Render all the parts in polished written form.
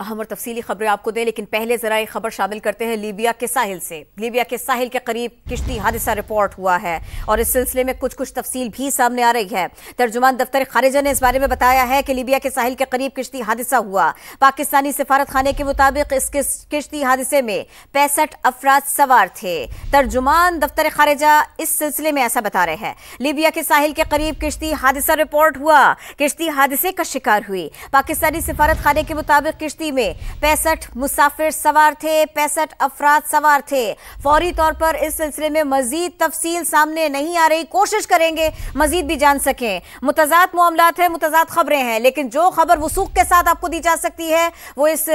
اہم اور تفصیلی خبریں آپ کو دیں، لیکن پہلے ذرا ایک خبر شامل کرتے ہیں لیبیا کے ساحل سے۔ لیبیا کے ساحل کے قریب کشتی حادثہ رپورٹ ہوا ہے اور اس سلسلے میں کچھ تفصیل بھی سامنے آ رہی ہے۔ ترجمان دفتر خارجہ نے اس بارے میں بتایا ہے کہ لیبیا کے ساحل کے قریب کشتی حادثہ ہوا۔ پاکستانی سفارت خانے کے مطابق اس کشتی حادثے میں 65 افراد سوار تھے۔ ترجمان دفتر خارجہ اس سلسلے میں ایسا بتا رہے ہیں، لیبیا کے ساحل کے قریب کشتی حادثہ رپورٹ ہوا، کشتی حادثے کا شکار ہوئی۔ پاکستانی سفارت خانے کے مطابق کشتی میں 65 مسافر سوار تھے، 65 افراد سوار تھے۔ فوری طور پر اس سلسلے میں مزید تفصیل سامنے نہیں آ رہی، کوشش کریں گے مزید بھی جان سکیں۔ متضاد معاملات ہیں، متضاد خبریں ہیں، لیکن جو خبر وثوق کے ساتھ آپ کو دی جا سکتی ہے وہ اس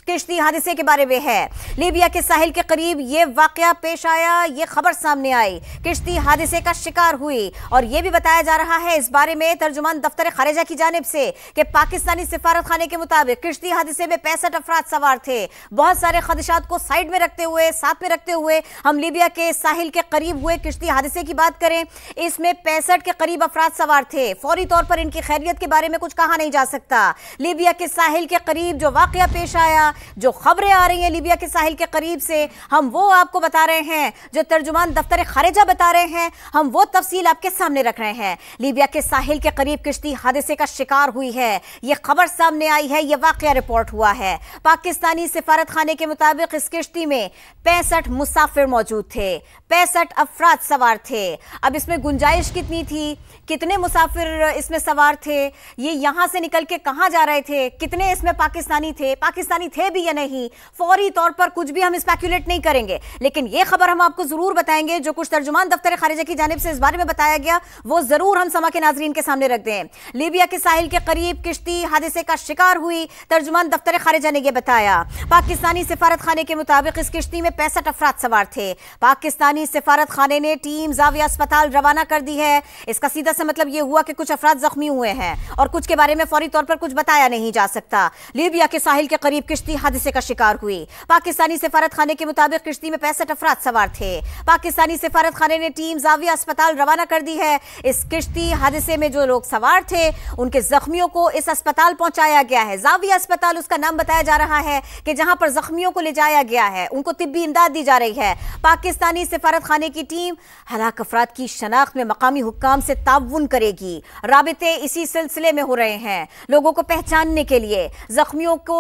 کشتی حادثے کے بارے میں ہے۔ لیبیا کے ساحل کے قریب یہ واقعہ پیش آیا، یہ خبر سامنے آئی، کشتی حادثے کا شکار ہوئی، اور یہ بھی بتایا جا رہا ہے اس بارے میں ترجمان دفتر خارجہ کی جانب سے کہ پاکستانی سفارت خانے کے مطابق کشتی حادثے میں 65 افراد سوار تھے۔ بہت سارے خدشات کو سائیڈ میں رکھتے ہوئے، ساتھ میں رکھتے ہوئے ہم لیبیا کے ساحل کے قریب ہوئے کشتی حادثے کی بات کریں، اس میں 65 کے قریب افراد سوار تھے۔ فوری طور پر ان کی خیریت کے بارے میں کچھ کہا نہیں جا سکتا۔ لیبیا کے ساحل کے قریب جو واقعہ پیش آیا، جو خبریں آ رہی ہیں لیبیا کے ساحل کے قریب سے، ہم وہ آپ کو بتا رہے ہیں، جو ترجمان دفتر خارجہ بتا رہے ہیں، ہم وہ تفصیل آپ کے سامنے رکھ رہے ہیں۔ لیبیا کے ساحل کے قریب کشتی حادثے کا شکار ہوئی ہے، یہ خبر سامنے آئی ہے، یہ واقعہ رپورٹ ہوا ہے۔ پاکستانی سفارت خانے کے مطابق اس کشتی میں 65 مسافر موجود تھے، 65 افراد سوار تھے۔ اب اس میں گنجائش کتنی تھی، کتنے مسافر اس میں سوار تھے، یہ یہاں سے نکل کے کہاں جا رہے تھے، کتنے اس میں پاکستانی تھے بھی یا نہیں، فوری طور پر کچھ بھی ہم اسپیکولیٹ نہیں کریں گے، لیکن یہ خبر ہم آپ کو ضرور بتائیں گے۔ جو کچھ ترجمان دفتر خارجہ کی جانب سے اس بارے میں بتایا گیا وہ ضرور ہم سما کے ناظرین کے سامنے رکھ دیں۔ لیبیا کے ساحل کے قریب کشتی حادثے کا شکار ہوئی، ترجمان دفتر خارجہ نے یہ بتایا۔ پاکستانی سفارت خانے کے مطابق اس کشتی میں 65 افراد سوار تھے۔ پاکستانی سفارت خانے نے ٹیم زاویہ اسپتال روانہ کر دی ہے۔ اس کا سیدھا سا مطلب یہ ہوا کہ کچھ افراد زخمی ہوئے ہیں اور کچھ کے بارے میں فوری طور پر کچھ بتایا نہیں جا سکتا۔ لیبیا کے ساحل کے قریب کشتی حادثے کا شکار ہوئی۔ پاکستانی سفارت خانے کے مطابق کشتی میں 65 افراد سوار تھے۔ پاکستانی سفارت خانے نے ٹیم زاویہ اسپتال روانہ کر دی ہے۔ اس کشتی حادثے میں جو لوگ سوار تھے ان کے زخمیوں کو اس اسپتال پہنچایا گیا ہے۔ زاویہ اسپتال اس کا نام بتایا جا رہا ہے کہ جہاں پر زخمیوں کو لے جایا گیا ہے، ان کو طبی امداد دی جا رہی ہے۔ پاکستانی سفارت خانے کی ٹیم ہلاک افراد کی شناخت میں مقامی حکام سے تعاون کرے گی۔ رابطے اسی سلسلے میں ہو رہے ہیں، لوگوں کو پہچاننے کے لیے، زخمیوں کو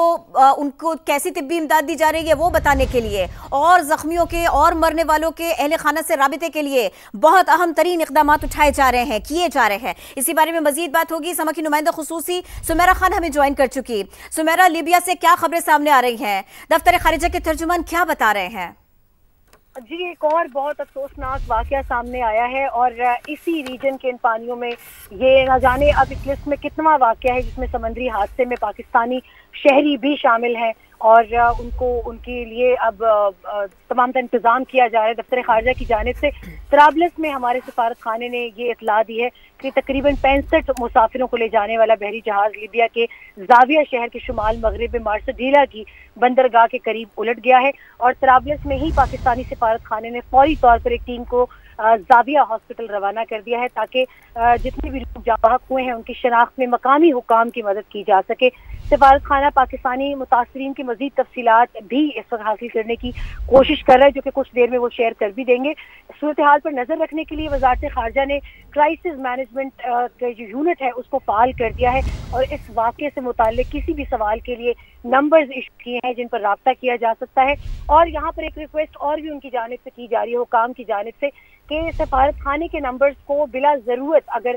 ان کو کیسی طبی امداد دی جا رہی ہے وہ بتانے کے لیے، اور زخمیوں کے اور مرنے والوں کے اہل خانہ سے رابطے کے لیے بہت اہم ترین اقدامات اٹھائے جا رہے ہیں، کیے جا رہے ہیں۔ اسی بارے میں مزید بات ہوگی، سما کی نمائندہ خصوصی سمیرہ خان ہمیں جوائن کر چکی۔ سمیرہ، لیبیا سے کیا خبریں سامنے آ رہی ہیں؟ دفتر خارجہ کے ترجمان کیا بتا رہے ہیں؟ جی، ایک اور بہت افسوسناک واقعہ سامنے آیا ہے، اور اسی ریجن کے ان پانیوں میں یہ نہ جانے اب اس لسٹ میں کتنا واقعہ ہے جس میں سمندری حادثے میں پاکستانی شہری بھی شامل ہیں، اور ان کے لیے اب تمام تر انتظام کیا جا رہا ہے۔ دفتر خارجہ کی جانب سے طرابلس میں ہمارے سفارت خانے نے یہ اطلاع دی ہے کہ تقریباً 65 مسافروں کو لے جانے والا بحری جہاز لیبیا کے زاویہ شہر کے شمال مغرب میں مارسیڈیلا کی بندرگاہ کے قریب الٹ گیا ہے، اور طرابلس میں ہی پاکستانی سفارت خانے نے فوری طور پر ایک ٹیم کو زاویہ ہاسپٹل روانہ کر دیا ہے تاکہ جتنے بھی لوگ جاں بحق ہوئے ہیں ان کی شناخت میں مقامی حکام کی مدد کی جا سکے۔ سفارت خانہ پاکستانی متاثرین کی مزید تفصیلات بھی اس وقت حاصل کرنے کی کوشش کر رہا ہے، جو کہ کچھ دیر میں وہ شیئر کر بھی دیں گے۔ صورتحال پر نظر رکھنے کے لیے وزارت خارجہ نے کرائسس مینجمنٹ کا جو یونٹ ہے اس کو فعال کر دیا ہے، اور اس واقعے سے متعلق کسی بھی سوال کے لیے نمبرز ایشو کیے ہیں جن پر رابطہ کیا جا سکتا ہے۔ اور یہاں پر ایک ریکویسٹ اور بھی ان کی جانب سے کی جا رہی ہے، حکام کی جانب سے، کہ سفارت خانے کے نمبرز کو بلا ضرورت اگر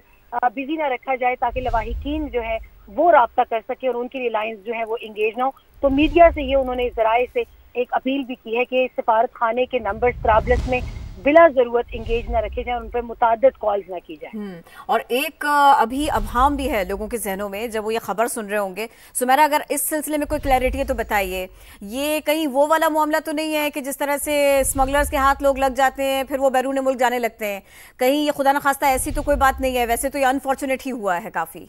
بزی نہ رکھا جائے تاکہ لواحقین جو ہے وہ رابطہ کر سکے اور ان کی لیے لائنز جو ہے وہ انگیج نہ ہو۔ تو میڈیا سے یہ انہوں نے ذرائع سے ایک اپیل بھی کی ہے کہ سفارت خانے کے نمبرز طرابلس میں بلا ضرورت انگیج نہ رکھے جائیں، ان پر متعدد کالز نہ کی جائیں۔ اور ایک ابھی ابہام بھی ہے لوگوں کے ذہنوں میں جب وہ یہ خبر سن رہے ہوں گے۔ سمیرہ، اگر اس سلسلے میں کوئی کلیئرٹی ہے تو بتائیے، یہ کہیں وہ والا معاملہ تو نہیں ہے کہ جس طرح سے اسمگلرز کے ہاتھ لوگ لگ جاتے ہیں پھر وہ بیرون ملک جانے لگتے ہیں؟ کہیں یہ خدا نخواستہ ایسی تو کوئی بات نہیں ہے؟ ویسے تو یہ انفارچونیٹ ہی ہوا ہے کافی۔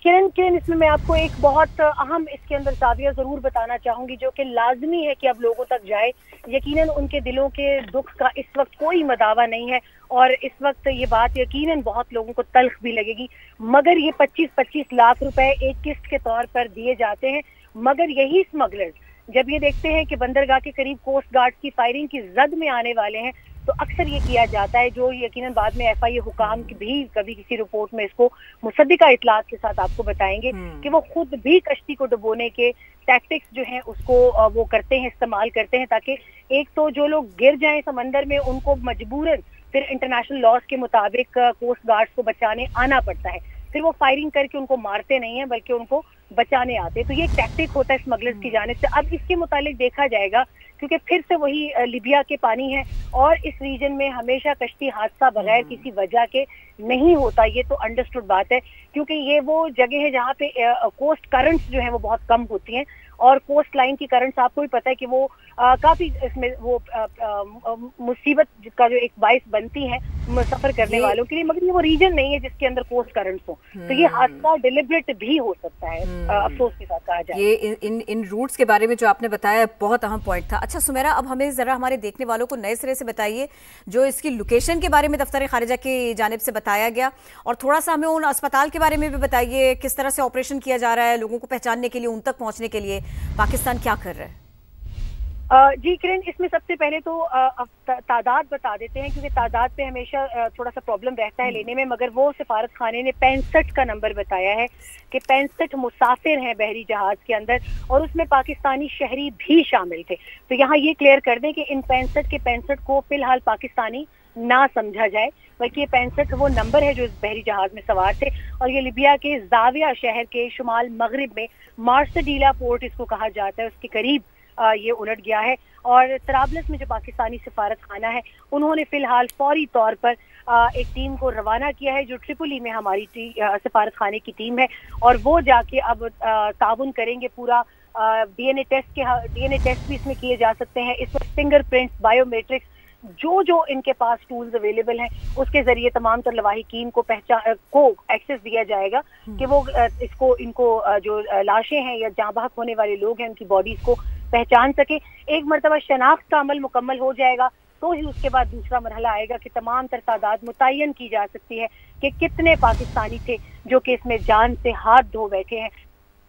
کرن اس میں آپ کو ایک بہت اہم اس کے اندر زاویہ ضرور بتانا چاہوں گی جو کہ لازمی ہے کہ اب لوگوں تک جائے۔ یقیناً ان کے دلوں کے دکھ کا اس وقت کوئی مداوع نہیں ہے، اور اس وقت یہ بات یقیناً بہت لوگوں کو تلخ بھی لگے گی، مگر یہ 25-25 لاکھ روپے ایک قسط کے طور پر دیے جاتے ہیں، مگر یہی اسمگلرز جب یہ دیکھتے ہیں کہ بندرگاہ کے قریب کوسٹ گارڈ کی فائرنگ کی زد میں آنے والے ہیں تو اکثر یہ کیا جاتا ہے، جو یقیناً بعد میں ایف آئی اے حکام کی بھی کبھی کسی رپورٹ میں اس کو مصدقہ اطلاعات کے ساتھ آپ کو بتائیں گے کہ وہ خود بھی کشتی کو ڈبونے کے ٹیکٹکس جو ہیں اس کو وہ کرتے ہیں، استعمال کرتے ہیں، تاکہ ایک تو جو لوگ گر جائیں سمندر میں ان کو مجبوراً پھر انٹرنیشنل لاز کے مطابق کوسٹ گارڈز کو بچانے آنا پڑتا ہے، پھر وہ فائرنگ کر کے ان کو مارتے نہیں ہیں بلکہ ان کو بچانے آتے. تو یہ ایک ٹیکٹک ہوتا ہے اسمگلرز کی جانب سے. اب اس کے متعلق دیکھا جائے گا کیونکہ پھر سے وہی لیبیا کے پانی ہے اور اس ریجن میں ہمیشہ کشتی حادثہ بغیر کسی وجہ کے نہیں ہوتا، یہ تو انڈرسٹوڈ بات ہے کیونکہ یہ وہ جگہ ہے جہاں پہ کوسٹ کرنٹس جو ہیں وہ بہت کم ہوتی ہیں اور کوسٹ لائن کی کرنٹس آپ کو بھی پتہ ہے کہ وہ کافی اس میں وہ مصیبت کا جو ایک باعث بنتی ہیں سفر کرنے والوں کے لیے، مگر یہ وہ ریجن نہیں ہے جس کے اندر کوسٹ کرنٹس ہوں، تو یہ حادثہ ڈیلیبریٹ بھی ہو سکتا ہے افسوس کے ساتھ کہا جائے. یہ ان روٹس کے بارے میں جو آپ نے بتایا بہت اہم پوائنٹ تھا. اچھا سمیرا، اب ہمیں ذرا ہمارے دیکھنے والوں کو نئے سرے سے بتائیے جو اس کی لوکیشن کے بارے میں دفتر خارجہ کی جانب سے بتایا گیا، اور تھوڑا سا ہمیں ان اسپتال کے بارے میں بھی بتائیے کس طرح سے آپریشن کیا جا رہا ہے لوگوں کو پہچاننے کے لیے، ان تک پہنچنے کے لیے پاکستان کیا کر رہا ہے؟ جی کرن، اس میں سب سے پہلے تو تعداد بتا دیتے ہیں کیونکہ تعداد پہ ہمیشہ تھوڑا سا پرابلم رہتا ہے لینے میں، مگر وہ سفارت خانے نے 65 کا نمبر بتایا ہے کہ 65 مسافر ہیں بحری جہاز کے اندر اور اس میں پاکستانی شہری بھی شامل تھے. تو یہاں یہ کلیئر کر دیں کہ ان 65 کے 65 کو فی الحال پاکستانی نہ سمجھا جائے بلکہ یہ 65 وہ نمبر ہے جو اس بحری جہاز میں سوار تھے، اور یہ لیبیا کے زاویہ شہر کے شمال مغرب میں مارسڈیلا پورٹ اس کو کہا جاتا ہے، اس کے قریب یہ الٹ گیا ہے. اور طرابلس میں جو پاکستانی سفارت خانہ ہے انہوں نے فی الحال فوری طور پر ایک ٹیم کو روانہ کیا ہے جو ٹریپولی میں ہماری سفارت خانے کی ٹیم ہے، اور وہ جا کے اب تعاون کریں گے. پورا ڈی این اے ٹیسٹ بھی اس میں کیے جا سکتے ہیں، اس میں فنگر پرنٹس، بایو میٹرکس، جو ان کے پاس ٹولز اویلیبل ہیں اس کے ذریعے تمام تر لواحقین کو ایکسس دیا جائے گا کہ وہ ان کو جو لاشیں ہیں یا جاں بحق ہونے والے لوگ ہیں ان کی باڈیز کو پہچان سکے. ایک مرتبہ شناخت کا عمل مکمل ہو جائے گا تو ہی اس کے بعد دوسرا مرحلہ آئے گا کہ تمام تر تعداد متعین کی جا سکتی ہے کہ کتنے پاکستانی تھے جو کہ اس میں جان سے ہاتھ دھو بیٹھے ہیں،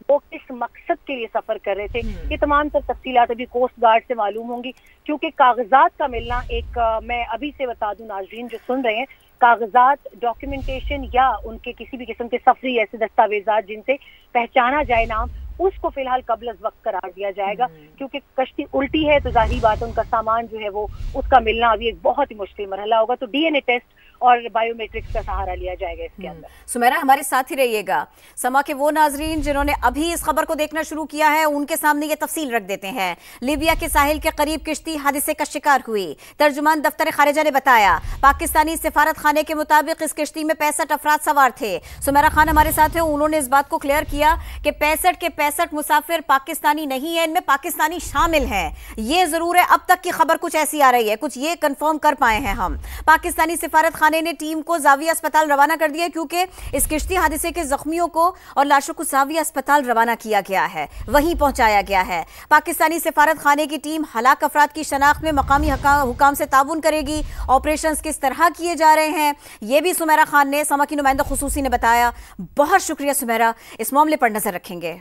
وہ کس مقصد کے لیے سفر کر رہے تھے. یہ تمام تر تفصیلات ابھی کوسٹ گارڈ سے معلوم ہوں گی کیونکہ کاغذات کا ملنا ایک میں ابھی سے بتا دوں ناظرین جو سن رہے ہیں، کاغذات، ڈاکیومنٹیشن یا ان کے کسی بھی قسم کے سفری ایسے دستاویزات جن سے پہچانا جائے نام، اس کو فی الحال قبل از وقت قرار دیا جائے گا کیونکہ کشتی الٹی ہے تو ظاہری بات ان کا سامان جو ہے وہ اس کا ملنا ابھی ایک بہت ہی مشکل مرحلہ ہوگا. تو ڈی این اے ٹیسٹ اور بایو میٹرکس کا سہارا لیا جائے گا اس کے اندر. سمیرا ہمارے ساتھ ہی رہیے گا. سما کے وہ ناظرین جنہوں نے ابھی اس خبر کو دیکھنا شروع کیا ہے ان کے سامنے یہ تفصیل رکھ دیتے ہیں. لیبیا کے ساحل کے قریب کشتی حادثے کا شکار ہوئی. ترجمان دفتر خارجہ نے بتایا پاکستانی سفارت خانے کے مطابق اس کشتی میں 65 افراد سوار تھے. سمیرا خان ہمارے ساتھ ہیں، انہوں نے اس بات کو کلیئر کیا کہ 65 کے 65 مسافر پاکستانی نہیں ہیں، ان میں پاکستانی شامل ہیں. یہ ضرور ہے اب تک کی خبر کچھ ایسی آ رہی ہے، کچھ یہ کنفرم کر پائے ہیں ہم. پاکستانی سفارت خانے نے ٹیم کو زاویہ اسپتال روانہ کر دیا کیونکہ اس کشتی حادثے کے زخمیوں کو اور لاشوں کو زاویہ اسپتال روانہ کیا گیا ہے، وہیں پہنچایا گیا ہے. پاکستانی سفارت خانے کی ٹیم ہلاک افراد کی شناخت میں مقامی حکام سے تعاون کرے گی. آپریشنز کس طرح کیے جا رہے ہیں یہ بھی سمیرا خان نے، سما کی نمائندہ خصوصی نے بتایا. بہت شکریہ سمیرا، اس معاملے پر نظر رکھیں گے.